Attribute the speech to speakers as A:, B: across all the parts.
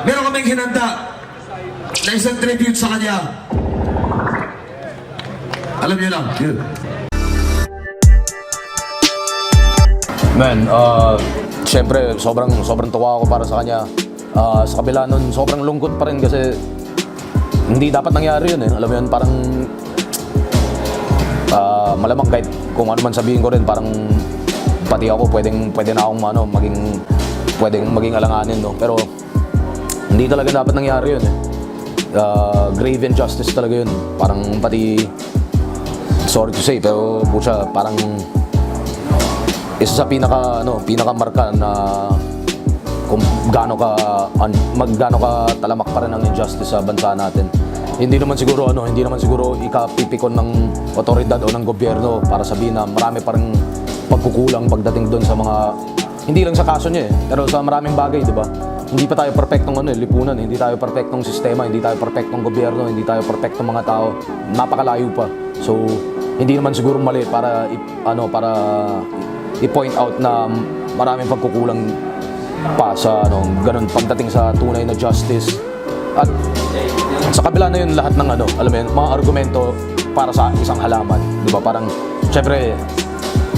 A: meron kaming hinanda na isang tribute sa kanya. Alam niyo lang, yun.
B: Man, siyempre sobrang tuwa ako para sa kanya. Sa kabila nun, sobrang lungkot pa rin kasi hindi dapat nangyari yun eh. Alam mo yun, parang malamang kahit kung ano man sabihin ko rin, parang pati ako pwede na akong pwedeng maging alanganin, no? Pero hindi talaga dapat nangyari yun eh. Grave injustice talaga yun. Parang pati, sorry to say, pero busa, parang isa sa pinakamarka na kung gaano ka talamak pa rin ang injustice sa bansa natin. Hindi naman siguro ikapipikon ng otoridad o ng gobyerno para sabihin na marami pa rin pagkukulang pagdating doon sa mga, hindi lang sa kaso niya eh, pero sa maraming bagay, di ba? Hindi pa tayo perfectong lipunan, hindi tayo perfectong sistema, hindi tayo perfectong gobyerno, hindi tayo perfectong mga tao. Napakalayo pa. So, hindi naman siguro mali para i-point out na maraming pagkukulang pa sa ganun pagdating sa tunay na justice. At sa kabila na yun lahat ng alam mo yun, mga argumento para sa isang halaman, di ba? Parang syempre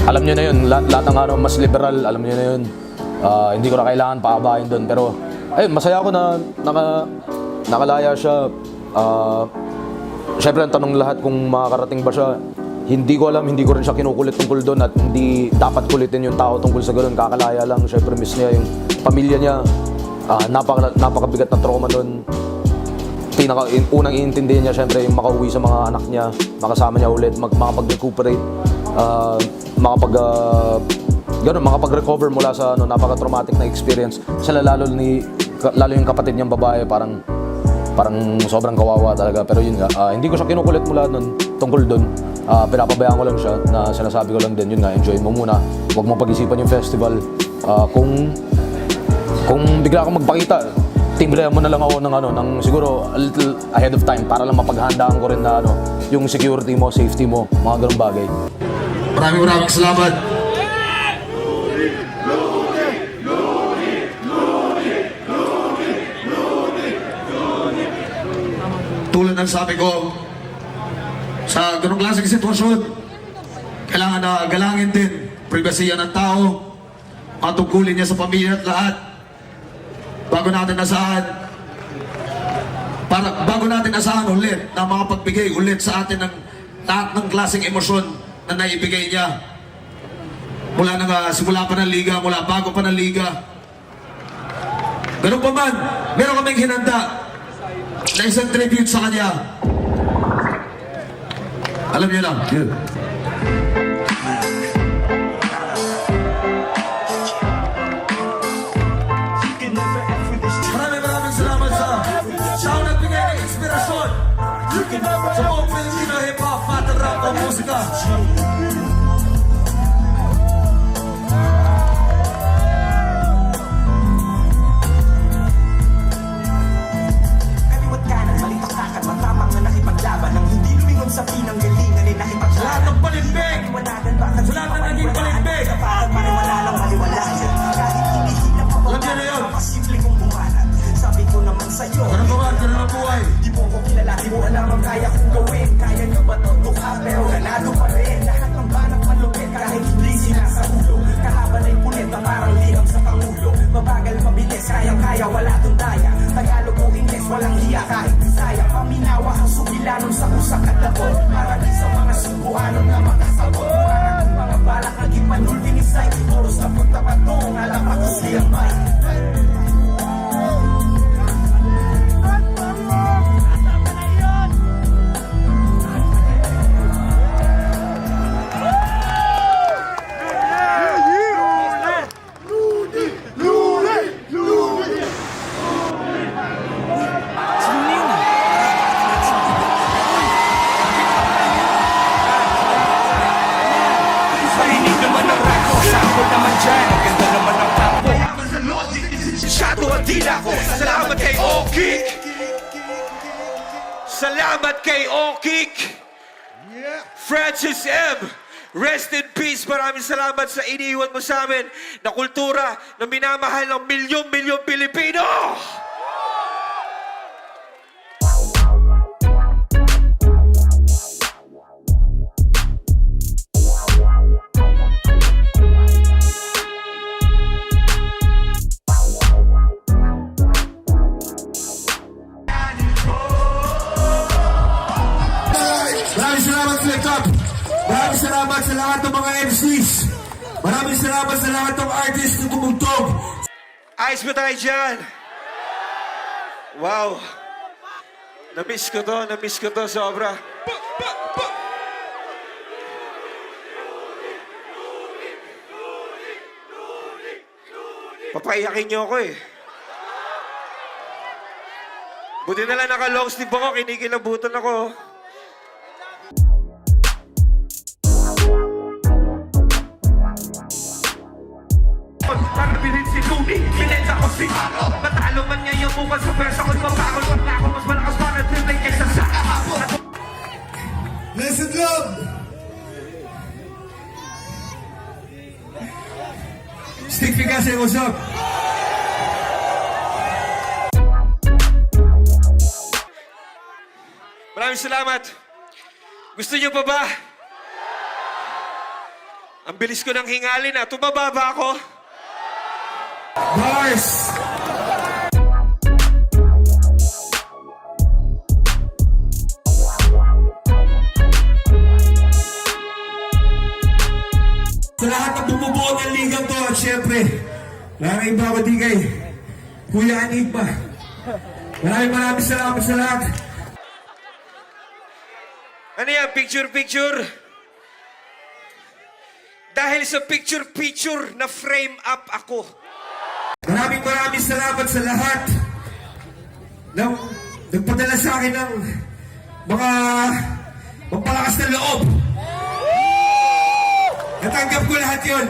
B: alam niyo na yun, lahat ng mas liberal, alam niyo na yun. Hindi ko na kailangan paabahin doon, pero ayun, masaya ako na nakalaya siya. Syempre ang tanong lahat kung makakarating ba siya. Hindi ko alam, hindi ko rin siya kinukulit tungkol doon at hindi dapat kulitin yung tao tungkol sa gano'n. Kakalaya lang, syempre miss niya yung pamilya niya. Napakabigat na trauma doon. Unang iintindihan niya syempre yung makauwi sa mga anak niya, makasama niya ulit, makapag-recuperate, makapag-recover mula sa napaka-traumatic na experience. Lalo yung kapatid niyang babae, parang sobrang kawawa talaga. Pero yun nga, hindi ko siya kinukulit mula nun tungkol dun. Pinapabayaan ko lang siya na sinasabi ko lang din, yun nga, enjoy mo muna. Huwag mong pag-isipan yung festival. Kung bigla akong magpakita, timbrayan mo na lang ako ng siguro a little ahead of time para lang mapaghandaan ko rin na yung security mo, safety mo, mga ganung bagay.
A: Maraming salamat. Tulad ng sabi ko, sa ganung klaseng sitwasyon, kailangan na galangin din pribasiya ng tao, matungkulin niya sa pamilya at lahat. Bago natin asahan ulit na mga pagbigay ulit sa atin ng lahat ng klaseng emosyon na naibigay niya. Simula pa ng liga, mula bago pa ng liga. Ganun pa man, meron kaming hinanda na isang tribute sa kanya. Alam niyo lang, yun. Maraming salamat sa siyang nagbigay ng inspirasyon sa buong Filipino hip-hop, battle rap o musika.
C: Sa pinanggalingan ay nakipaglaban.
A: Lahat ng palimbing, sa lahat ng naging palimbing,
C: Parang maniwala lang maliwalayan. Kahit hinihina pa
A: alam niyo na yun.
C: Masimple kong bumanat. Sabi ko naman sa'yo,
A: Ganun pa man, ganun ang buhay.
C: di mo ko kilala, di mo alam ang kaya kong gawin. Kaya nyo ba ito mukha, pero ganado pa rin. Lahat ng banak malupit, kahit hindi sinasahulo. Kalaban ay pulit na parang liham sa pangulo. Mabagal, mabilis, kayang-kaya, wala tong daya. Tagalog o Ingles, walang hiya kahit Bisaya. Paminawa ang subilanon sa usak at labon. Marami sa mga subuanon na makasabot. Parang mga balak na ipanulbinisay. Oros na punta pa tong alapak ko siyang may.
D: Salamat kay Okik! Salamat kay Okik! Francis M. Rest in peace. Maraming salamat sa iniiwan mo sa amin na kultura na minamahal ng milyon-milyon Pilipino!
E: salamat sa lahat ng mga MCs. Maraming salamat sa lahat ng artists na tumugtog.
D: Ayos ba tayo dyan? Wow. Namiss ko to sobra. Papaiyakin niyo ako eh. Buti na lang naka-long sleeve ako, kinikilabutan ako.
C: Para bilhin si Tony, binenta ko si Maro. Matalo man niya yung bukas sa pesa ko. Mapakol pa ako, mas malakas pa na triple kaysa sa kahapon.
E: Listen love! Stick Picasso, what's up?
D: Maraming salamat. Gusto niyo pa ba? Ang bilis ko ng hingalin na. Tumaba ba ako?
E: Bars! Sa lahat ng bumubuo ng ligang to, at syempre, maraming iba ko di kay Kuya Anigma. Maraming salamat sa lahat.
D: Ano yan? Picture? Dahil sa picture na frame up ako.
E: Maraming salamat sa lahat ng nagpadala sa akin ng mga magpalakas na loob. Natanggap ko lahat yun.